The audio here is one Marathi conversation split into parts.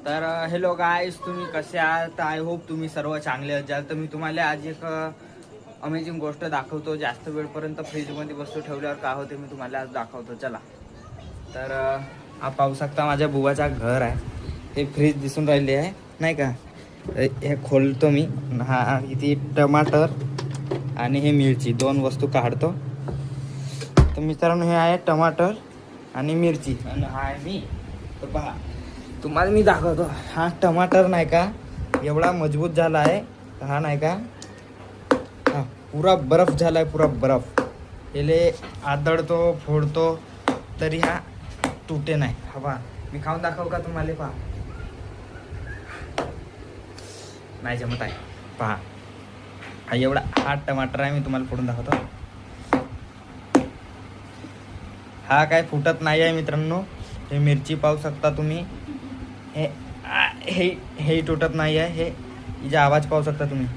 तर हॅलो गाईज, तुम्ही कसे आहात? आय होप तुम्ही सर्व चांगले असाल. तर मी तुम्हाला आज एक अमेझिंग गोष्ट दाखवतो. जास्त वेळपर्यंत फ्रीजमध्ये वस्तू ठेवल्यावर काय होते मी तुम्हाला आज दाखवतो. चला. तर हा पाहू शकता माझ्या बुवाचा घर आहे. हे फ्रीज दिसून राहिले आहे नाही का. हे खोलतो मी. हा इथे टमाटर आणि हे मिरची दोन वस्तू काढतो. तर मित्रांनो हे आहे टमाटर आणि मिरची आणि हा आहे मी. तर पहा तुम्हाला मी दाखवतो. हा टमाटर नाही का एवढा मजबूत झाला आहे. हा नाही का हा पुरा बर्फ झाला आहे. पुरा बर्फ याले आदळतो फोडतो तरी हा तुटे नाही. हवा मी खाऊन दाखवू का तुम्हाला? पहा नाही जमत आहे. पहा हा एवढा हा टमाटर आहे. मी तुम्हाला फोडून दाखवतो. हा काय फुटत नाही आहे मित्रांनो. हे मिरची पाहू शकता तुम्ही. हे तुटत नाही आहे. हिचा आवाज पाहू शकता तुम्ही.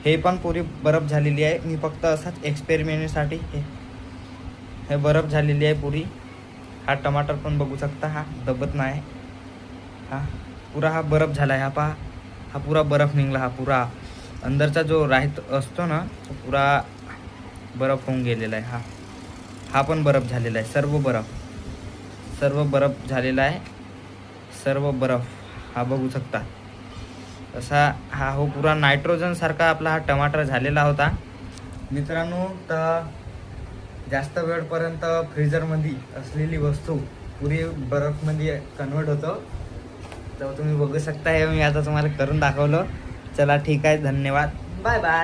हे पण पुरी बर्फ झालेली आहे. मी फक्त असाच एक्सपेरिमेंटसाठी हे बर्फ झालेली आहे पुरी. हा टमाटर पण बघू शकता. हा दबत नाही. हा पुरा हा बर्फ झाला आहे. हा पहा हा पुरा बर्फ निघला. हा पुरा अंदरचा जो राहत असतो ना तो पुरा बर्फ होऊन गेलेला आहे. हा पण बर्फ झालेला आहे. सर्व बर्फ झालेला आहे. सर्व बर्फ हा बघू शकता. असा हा हो पुरा नायट्रोजन सारखा आपला हा टमाटर झालेला होता मित्रांनो. तर जास्त वेळपर्यंत फ्रीजरमध्ये असलेली वस्तू पुरी बर्फमध्ये कन्वर्ट होतं. तर तुम्ही बघू शकता. हे मी आता तुम्हाला करून दाखवलं. चला ठीक आहे. धन्यवाद. Bye bye.